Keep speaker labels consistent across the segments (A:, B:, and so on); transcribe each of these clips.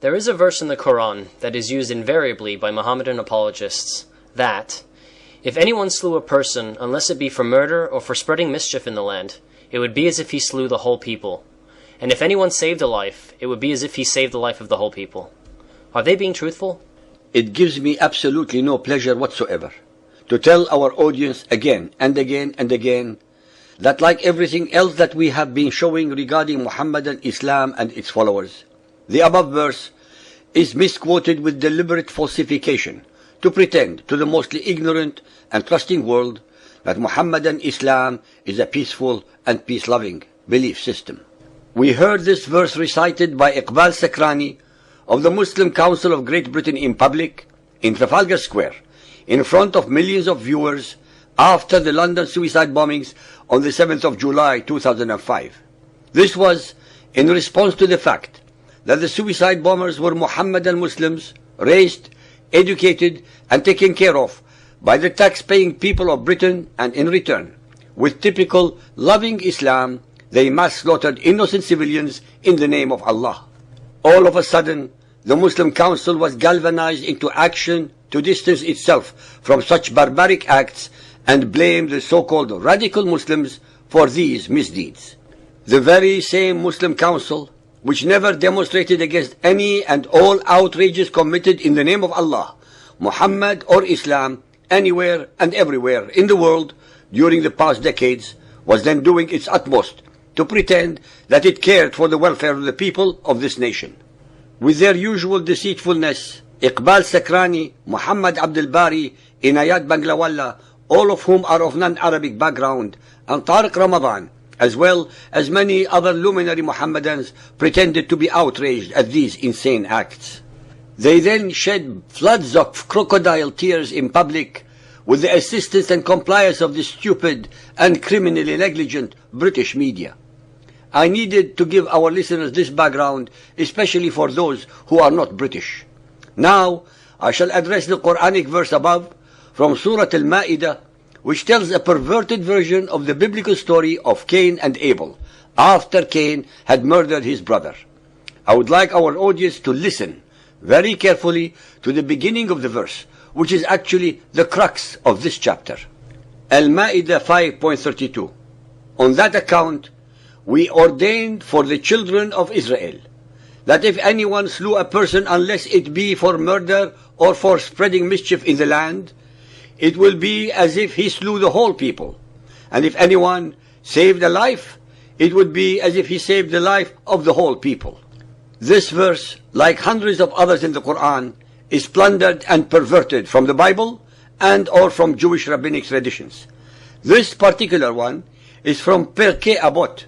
A: There is a verse in the Quran that is used invariably by Mohammedan apologists that, if anyone slew a person unless it be for murder or for spreading mischief in the land, it would be as if he slew the whole people. And if anyone saved a life, it would be as if he saved the life of the whole people. Are they being truthful?
B: It gives me absolutely no pleasure whatsoever to tell our audience again and again and again that, like everything else that we have been showing regarding Muhammadan Islam and its followers, the above verse is misquoted with deliberate falsification to pretend to the mostly ignorant and trusting world that Muhammadan Islam is a peaceful and peace-loving belief system. We heard this verse recited by Iqbal Sakrani of the Muslim Council of Great Britain in public, in Trafalgar Square, in front of millions of viewers after the London suicide bombings on the 7th of July 2005. This was in response to the fact that the suicide bombers were Muhammadan Muslims, raised, educated, and taken care of by the tax-paying people of Britain, and in return, with typical loving Islam, they mass slaughtered innocent civilians in the name of Allah. All of a sudden, the Muslim Council was galvanized into action to distance itself from such barbaric acts and blame the so-called radical Muslims for these misdeeds. The very same Muslim Council which never demonstrated against any and all outrages committed in the name of Allah, Muhammad, or Islam anywhere and everywhere in the world during the past decades, was then doing its utmost to pretend that it cared for the welfare of the people of this nation. With their usual deceitfulness, Iqbal Sakrani, Muhammad Abdul Bari, Inayat Banglawala, all of whom are of non-Arabic background, and Tariq Ramadan, as well as many other luminary Muhammadans, pretended to be outraged at these insane acts. They then shed floods of crocodile tears in public with the assistance and compliance of the stupid and criminally negligent British media. I needed to give our listeners this background, especially for those who are not British. Now, I shall address the Quranic verse above from Surah Al-Ma'idah, which tells a perverted version of the biblical story of Cain and Abel, after Cain had murdered his brother. I would like our audience to listen very carefully to the beginning of the verse, which is actually the crux of this chapter. Al-Ma'idah 5.32. On that account, we ordained for the children of Israel that if anyone slew a person unless it be for murder or for spreading mischief in the land, it will be as if he slew the whole people. And if anyone saved a life, it would be as if he saved the life of the whole people. This verse, like hundreds of others in the Quran, is plundered and perverted from the Bible and or from Jewish rabbinic traditions. This particular one is from Pirkei Avot,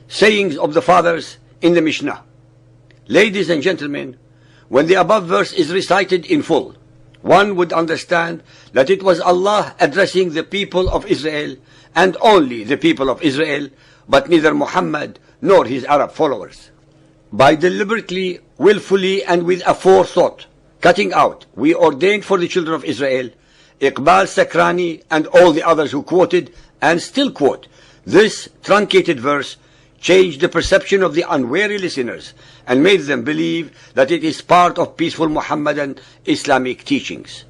B: sayings of the fathers in the Mishnah. Ladies and gentlemen, when the above verse is recited in full, one would understand that it was Allah addressing the people of Israel, and only the people of Israel, but neither Muhammad nor his Arab followers. By deliberately, willfully, and with a forethought cutting out, we ordained for the children of Israel, Iqbal Sakrani and all the others who quoted and still quote this truncated verse, changed the perception of the unwary listeners and made them believe that it is part of peaceful Muhammadan Islamic teachings.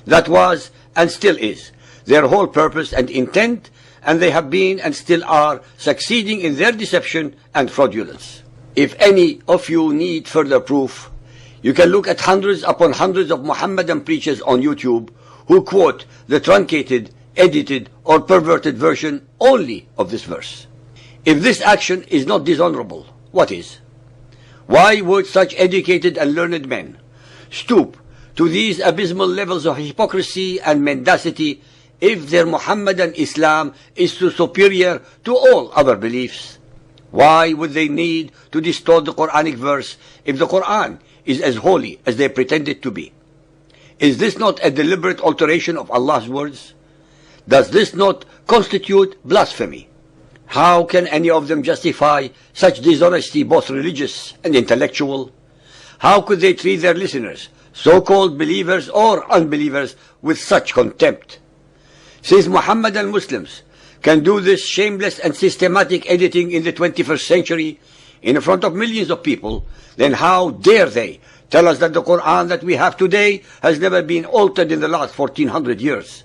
B: That was, and still is, their whole purpose and intent, and they have been and still are succeeding in their deception and fraudulence. If any of you need further proof, you can look at hundreds upon hundreds of Muhammadan preachers on YouTube who quote the truncated, edited, or perverted version only of this verse. If this action is not dishonorable, what is? Why would such educated and learned men stoop to these abysmal levels of hypocrisy and mendacity if their Muhammadan Islam is so superior to all other beliefs? Why would they need to distort the Quranic verse if the Quran is as holy as they pretend it to be? Is this not a deliberate alteration of Allah's words? Does this not constitute blasphemy? How can any of them justify such dishonesty, both religious and intellectual? How could they treat their listeners, so-called believers or unbelievers, with such contempt? Since Muhammadan Muslims can do this shameless and systematic editing in the 21st century, in front of millions of people, then how dare they tell us that the Quran that we have today has never been altered in the last 1400 years?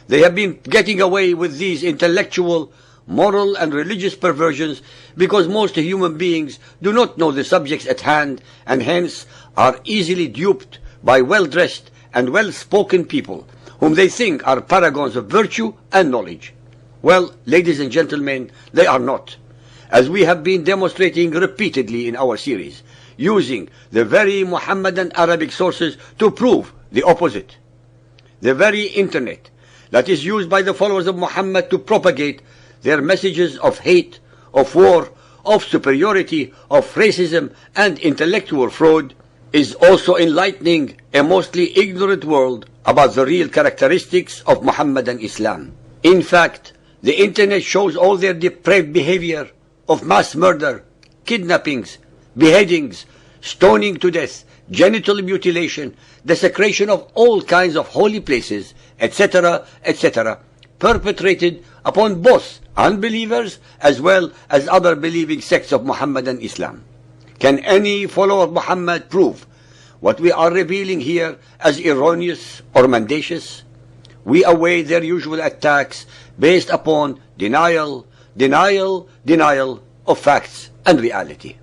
B: They have been getting away with these intellectual, moral and religious perversions because most human beings do not know the subjects at hand and hence are easily duped by well-dressed and well-spoken people whom they think are paragons of virtue and knowledge. Well, ladies and gentlemen, they are not, as we have been demonstrating repeatedly in our series, using the very Muhammadan Arabic sources to prove the opposite. The very internet that is used by the followers of Muhammad to propagate their messages of hate, of war, of superiority, of racism and intellectual fraud is also enlightening a mostly ignorant world about the real characteristics of Muhammadan Islam. In fact, the internet shows all their depraved behavior of mass murder, kidnappings, beheadings, stoning to death, genital mutilation, desecration of all kinds of holy places, etc., etc., perpetrated upon both unbelievers as well as other believing sects of Muhammadan Islam. Can any follower of Muhammad prove what we are revealing here as erroneous or mendacious? We await their usual attacks based upon denial of facts and reality.